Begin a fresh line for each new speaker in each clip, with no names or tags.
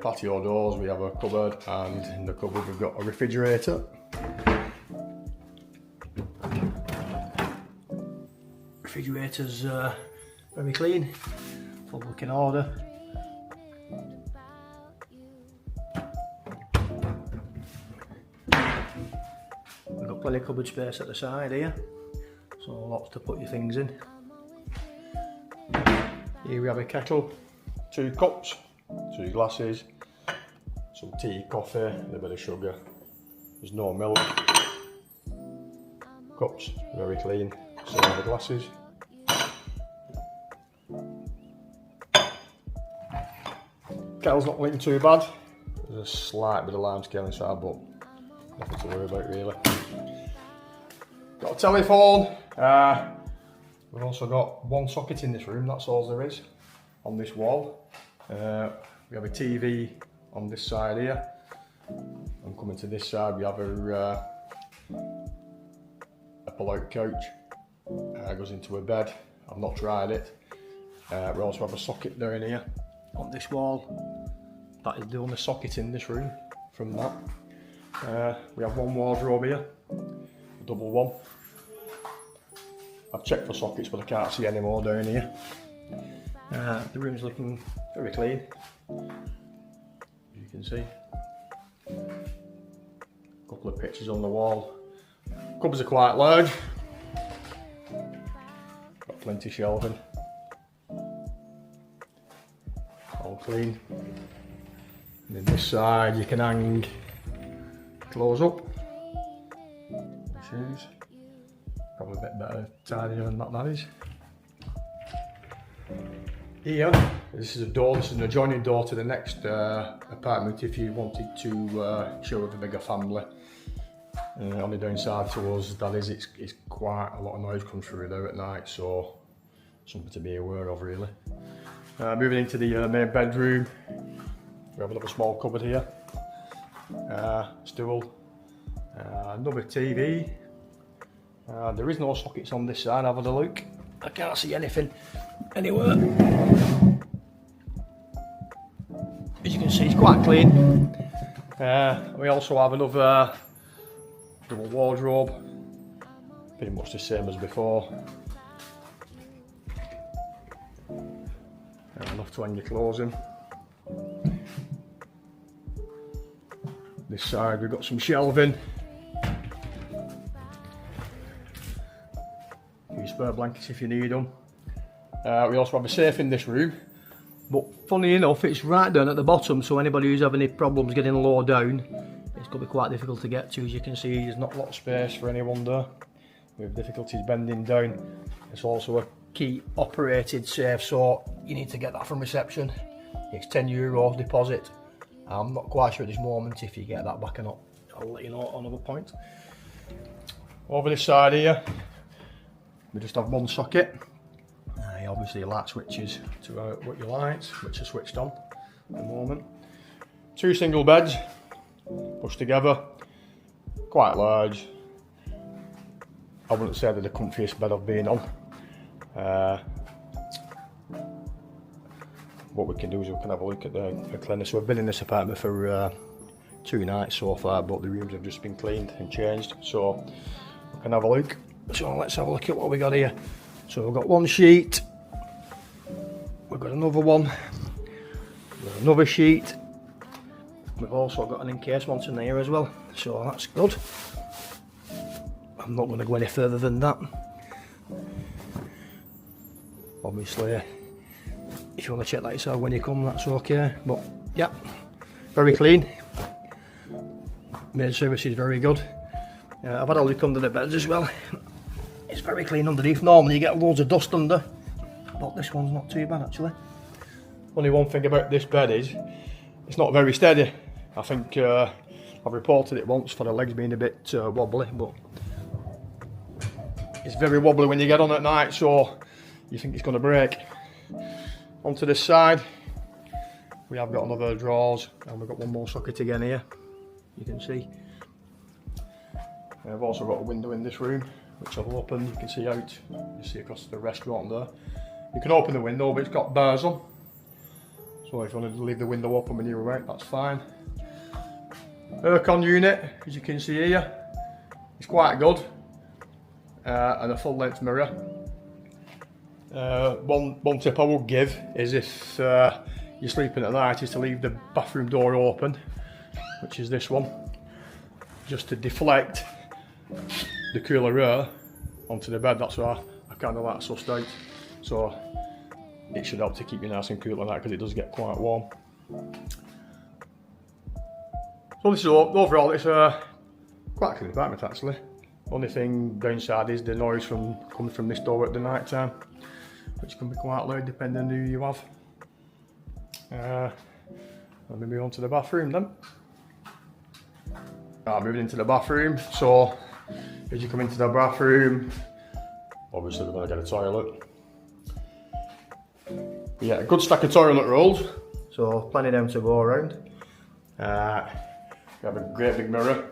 Patio doors, we have a cupboard, and in the cupboard we've got a refrigerator. Refrigerator's very clean, full looking order. We've got plenty of cupboard space at the side here, so lots to put your things in. Here we have a kettle, 2 cups, 2 glasses, some tea, coffee, a bit of sugar. There's no milk. Cups, very clean. So are the glasses. Kettle's not looking too bad. There's a slight bit of limescale inside, but nothing to worry about really. Got a telephone. We've also got 1 socket in this room, that's all there is on this wall. We have a TV on this side here. And coming to this side, we have a pull-out couch. Goes into a bed. I've not tried it. We also have a socket down here on this wall. That is the only socket in this room from that. We have 1 wardrobe here, a double one. I've checked for sockets but I can't see any more down here. The room's looking very clean, as you can see. A couple of pictures on the wall. Cupboards are quite large. Got plenty shelving. All clean. And then this side you can hang clothes up. Shoes. Probably a bit better tidier than that is. Here, this is a door, this is an adjoining door to the next apartment if you wanted to share with a bigger family. On the downside to us, that is, it's quite a lot of noise comes through there at night, so something to be aware of really. Moving into the main bedroom, we have another small cupboard here, stool, another TV. There is no sockets on this side, have a look. I can't see anything anywhere. As you can see, it's quite clean. We also have another double wardrobe, pretty much the same as before. Enough to hang your clothes in. This side we've got some shelving. Spare blankets if you need them. We also have a safe in this room, but funny enough it's right down at the bottom, so anybody who's having any problems getting low down, it's going to be quite difficult to get to. As you can see, there's not a lot of space for anyone there. We have difficulties bending down. It's also a key operated safe, so you need to get that from reception. It's €10 deposit. I'm not quite sure at this moment if you get that back or not. I'll let you know on another point. Over this side here, we just have 1 socket. Obviously light switches to what your lights, which are switched on at the moment. 2 single beds, pushed together, quite large. I wouldn't say they're the comfiest bed I've been on. What we can do is we can have a look at the cleanliness. So we've been in this apartment for 2 nights so far, but the rooms have just been cleaned and changed, so we can have a look. So let's have a look at what we got here. So we've got 1 sheet, we've got another one, we've got another sheet, we've also got an encasement in there as well, so that's good. I'm not going to go any further than that. Obviously, if you want to check that yourself when you come, that's okay, but yeah, very clean. Maid service is very good. I've had a look under the beds as well. It's very clean underneath. Normally you get loads of dust under, but this one's not too bad actually. Only one thing about this bed is it's not very steady. I think I've reported it once for the legs being a bit wobbly, but it's very wobbly when you get on at night, so you think it's going to break. Onto this side, we have got another drawers, and we've got 1 more socket again here, you can see. I've also got a window in this room, which I'll open. You can see out, you see across the restaurant there. You can open the window, but it's got bars on, So if you want to leave the window open when you're awake, that's fine. Aircon unit, as you can see here, it's quite good. And a full length mirror. One tip I would give is if you're sleeping at night is to leave the bathroom door open, which is this one, just to deflect the cooler air onto the bed. That's why I kind of like sussed out. So it should help to keep you nice and cool at night because it does get quite warm. So this is overall, it's quite a clean apartment actually. Only thing downside is the noise coming from this door at the night time, which can be quite loud depending on who you have. Let me move on to the bathroom then. Moving into the bathroom. So as you come into the bathroom, obviously we're going to get a toilet. Yeah, a good stack of toilet rolls, so plenty of them to go around. We have a great big mirror,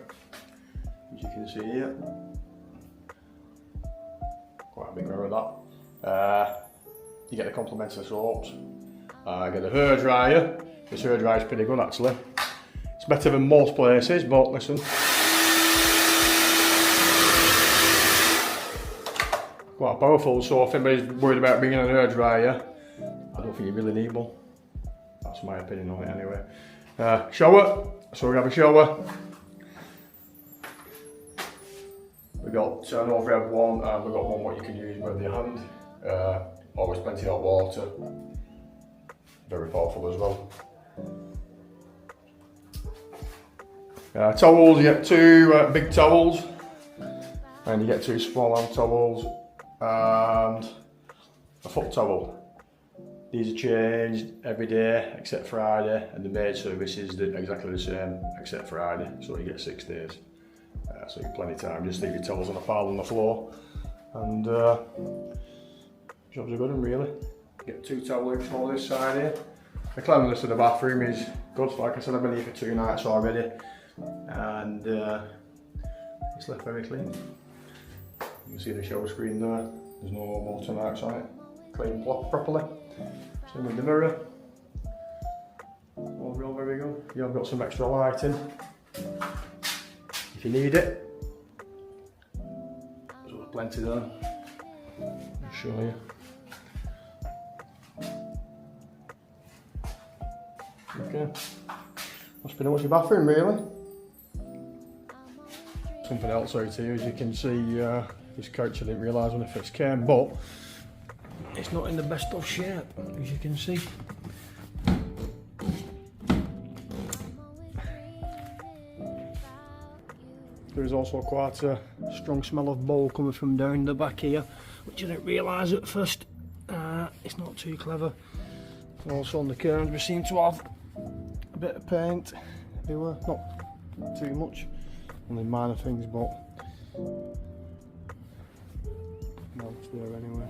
as you can see here. Quite a big mirror that. You get the complimentary soaps. I get a hair dryer. This hair dryer is pretty good actually. It's better than most places, but listen. Quite powerful, so if anybody's worried about bringing a hair dryer, I don't think you really need one. That's my opinion on it anyway. Shower, so we have a shower. We've got an overhead one, and we've got one what you can use with your hand. Always plenty of hot water. Very powerful as well. Towels, you get two big towels, and you get two small hand towels, and a foot towel. These are changed every day except Friday, and the maid service is exactly the same except Friday, so you get 6 days. So you have plenty of time, just leave your towels on a pile on the floor, and jobs are good and really. Get 2 towel loops on this side here. The cleanliness of the bathroom is good, like I said, I've been here for 2 nights already, and it's left very clean. You can see the shower screen there, there's no water marks on it, cleaned properly. Same with the mirror. Overall very good. You have got some extra lighting if you need it. There's plenty there. I'll show you. Okay. That's pretty much your bathroom really. Something else out here, as you can see, this couch I didn't realise when I first came, but it's not in the best of shape, as you can see. There is also quite a strong smell of mould coming from down the back here, which I didn't realise at first. It's not too clever. Also on the curtains we seem to have a bit of paint everywhere, not too much, only minor things, but no, it's there anyway.